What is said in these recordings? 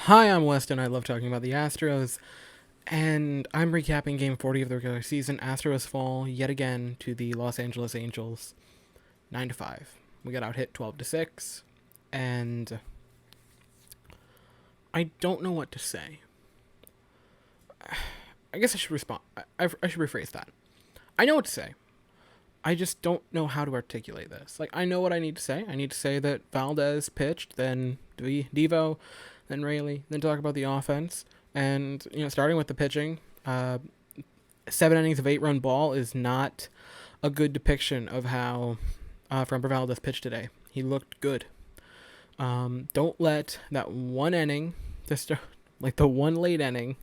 Hi, I'm Weston. I love talking about the Astros, and I'm recapping Game 40 of the regular season. Astros fall yet again to the Los Angeles Angels, 9-5. We got out hit 12-6, and I don't know what to say. I guess I should respond. I should rephrase that. I know what to say. I just don't know how to articulate this. Like, I know what I need to say. I need to say that Valdez pitched, then Devo, then Rayleigh, then talk about the offense. And, starting with the pitching, 7 innings of 8-run ball is not a good depiction of how Framber Valdez pitched today. He looked good. Don't let that one inning, like the one late inning,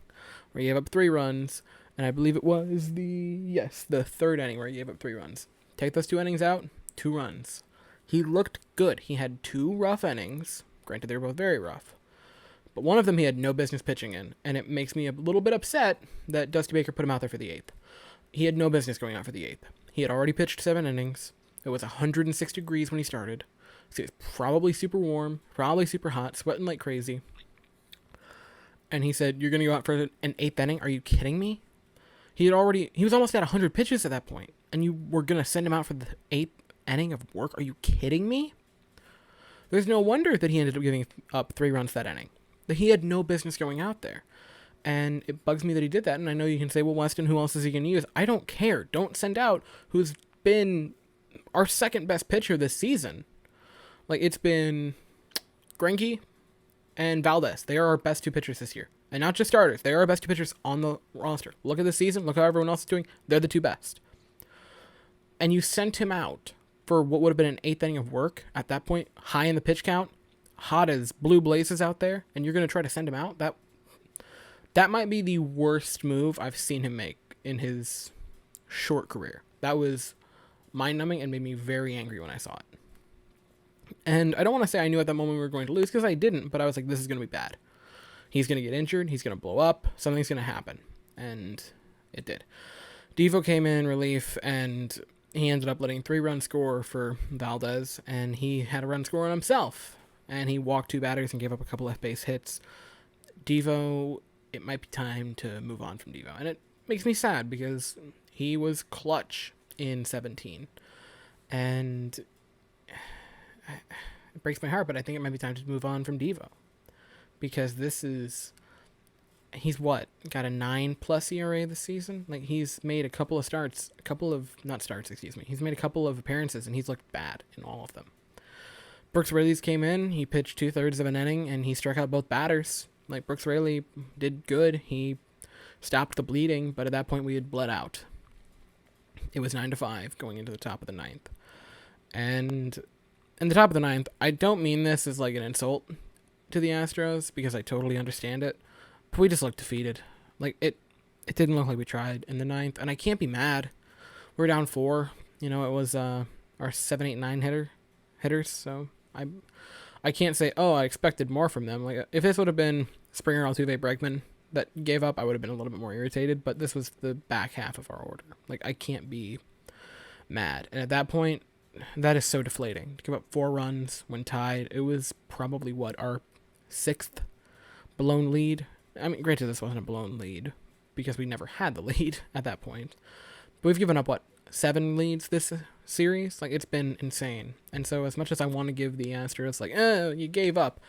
where he gave up 3 runs, and I believe it was the third inning where he gave up 3 runs. Take those 2 innings out, 2 runs. He looked good. He had 2 rough innings. Granted, they were both very rough. But one of them he had no business pitching in, and it makes me a little bit upset that Dusty Baker put him out there for the 8th. He had no business going out for the 8th. He had already pitched 7 innings. It was 106 degrees when he started. So he was probably super warm, probably super hot, sweating like crazy. And he said, "You're going to go out for an 8th inning? Are you kidding me?" He was almost at 100 pitches at that point, and you were going to send him out for the 8th inning of work? Are you kidding me? There's no wonder that he ended up giving up 3 runs that inning. That he had no business going out there. And it bugs me that he did that. And I know you can say, well, Weston, who else is he going to use? I don't care. Don't send out who's been our second best pitcher this season. Like, it's been Greinke and Valdez. They are our best 2 pitchers this year. And not just starters. They are our best 2 pitchers on the roster. Look at the season. Look how everyone else is doing. They're the 2 best. And you sent him out for what would have been an 8th inning of work at that point, high in the pitch count, hot as blue blazes out there, and you're going to try to send him out? That might be the worst move I've seen him make in his short career. That was mind-numbing and made me very angry when I saw it. And I don't want to say I knew at that moment we were going to lose, because I didn't, but I was like, this is going to be bad. He's going to get injured, he's going to blow up, something's going to happen. And it did. Devo came in relief, and he ended up letting 3 runs score for Valdez, and he had a run score on himself. And he walked 2 batters and gave up a couple left-base hits. Devo, it might be time to move on from Devo. And it makes me sad because he was clutch in 17. And it breaks my heart, but I think it might be time to move on from Devo. Because he's what? Got a 9+ ERA this season? Like, he's made a couple of he's made a couple of appearances, and he's looked bad in all of them. Brooks Raley came in, he pitched 2/3 of an inning, and he struck out both batters. Like, Brooks Raley did good. He stopped the bleeding, but at that point we had bled out. It was 9-5 going into the top of the 9th. And in the top of the 9th, I don't mean this as like an insult to the Astros, because I totally understand it, but we just looked defeated. Like, it didn't look like we tried in the 9th, and I can't be mad. We're down 4. It was our 7, 8, 9 hitters, so I can't say, oh, I expected more from them. Like, if this would have been Springer, Altuve, Bregman that gave up, I would have been a little bit more irritated, but this was the back half of our order. Like, I can't be mad. And at that point, that is so deflating. To give up 4 runs when tied, it was probably, our 6th blown lead? I mean, granted, this wasn't a blown lead, because we never had the lead at that point. But we've given up, 7 leads this series? Like, it's been insane. And so as much as I want to give the Astros, like, you gave up,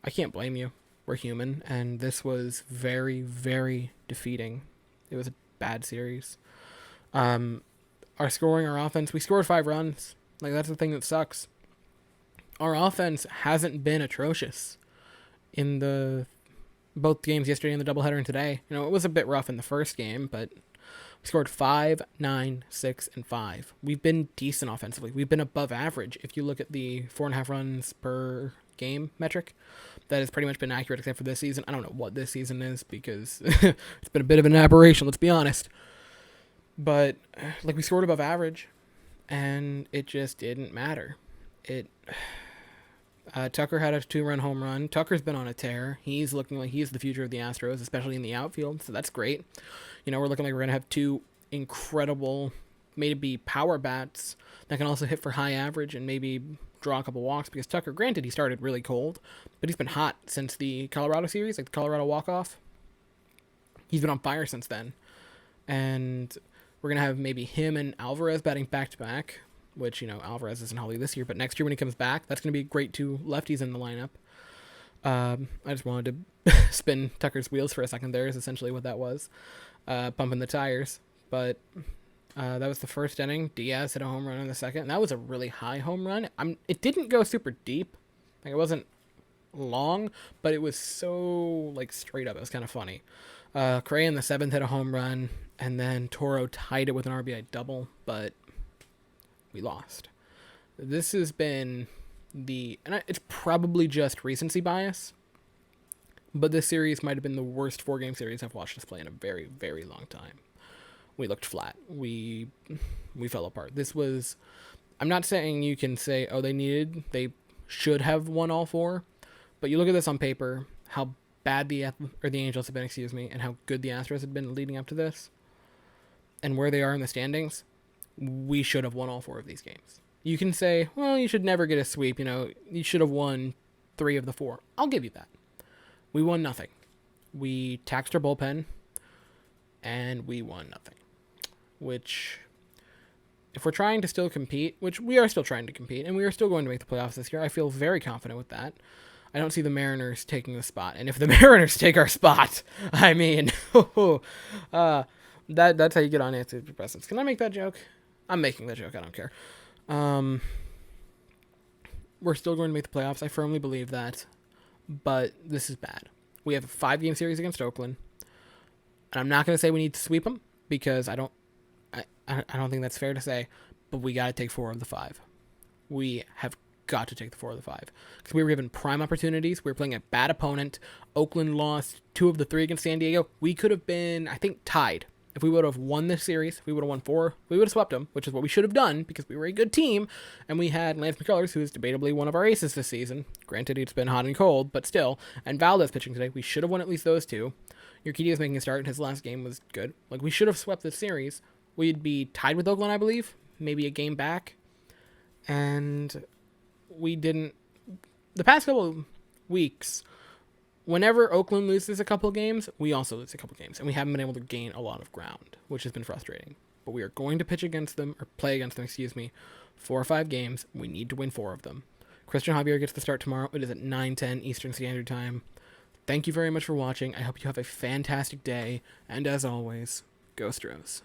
I can't blame you. We're human. And this was very, very defeating. It was a bad series. Our scoring, our offense, we scored 5 runs. Like, that's the thing that sucks. Our offense hasn't been atrocious in both games yesterday and the doubleheader and today. It was a bit rough in the first game, but we scored 5, 9, 6, and 5. We've been decent offensively. We've been above average. If you look at the 4.5 runs per game metric, that has pretty much been accurate except for this season. I don't know what this season is, because it's been a bit of an aberration, let's be honest. But, we scored above average, and it just didn't matter. Tucker had a 2-run home run. Tucker's been on a tear. He's looking like he's the future of the Astros, especially in the outfield, so that's great. We're looking like we're going to have 2 incredible, maybe power bats that can also hit for high average and maybe draw a couple walks because Tucker, granted, he started really cold, but he's been hot since the Colorado series, like the Colorado walk-off. He's been on fire since then. And we're going to have maybe him and Alvarez batting back-to-back, which, Alvarez isn't healthy this year, but next year when he comes back, that's going to be great 2 lefties in the lineup. I just wanted to spin Tucker's wheels for a second there is essentially what that was. Pumping the tires. But that was the first inning. Diaz hit a home run in the second. And that was a really high home run. It didn't go super deep. Like, it wasn't long, but it was so, straight up. It was kind of funny. Cray in the 7th hit a home run. And then Toro tied it with an RBI double. But we lost. This has been... and it's probably just recency bias, but this series might have been the worst 4-game series I've watched us play in a very, very long time. We looked flat. We fell apart. This was, I'm not saying you can say, they should have won all 4, but you look at this on paper, how bad the Angels have been, and how good the Astros have been leading up to this, and where they are in the standings, we should have won all 4 of these games. You can say, well, you should never get a sweep. You should have won 3 of the 4. I'll give you that. We won nothing. We taxed our bullpen, and we won nothing. Which, if we're trying to still compete, which we are still trying to compete, and we are still going to make the playoffs this year, I feel very confident with that. I don't see the Mariners taking the spot. And if the Mariners take our spot, I mean, that's how you get on antidepressants. Can I make that joke? I'm making that joke. I don't care. We're still going to make the playoffs. I firmly believe that, but this is bad. We have a 5-game series against Oakland, and I'm not going to say we need to sweep them because I don't think that's fair to say, but we got to take 4 of the 5. We have got to take the 4 of the 5 because we were given prime opportunities. We were playing a bad opponent. Oakland lost 2 of the 3 against San Diego. We could have been, I think, tied. If we would have won this series, we would have won 4. We would have swept them, which is what we should have done because we were a good team. And we had Lance McCullers, who is debatably one of our aces this season. Granted, it's been hot and cold, but still. And Valdez pitching today. We should have won at least those 2. Urquidy is making a start, and his last game was good. We should have swept this series. We'd be tied with Oakland, I believe. Maybe a game back. And we didn't. The past couple of weeks, whenever Oakland loses a couple of games, we also lose a couple of games, and we haven't been able to gain a lot of ground, which has been frustrating. But we are going to play against them, 4 or 5 games. We need to win 4 of them. Christian Javier gets the start tomorrow. It is at 9:10 Eastern Standard Time. Thank you very much for watching. I hope you have a fantastic day, and as always, go Stros.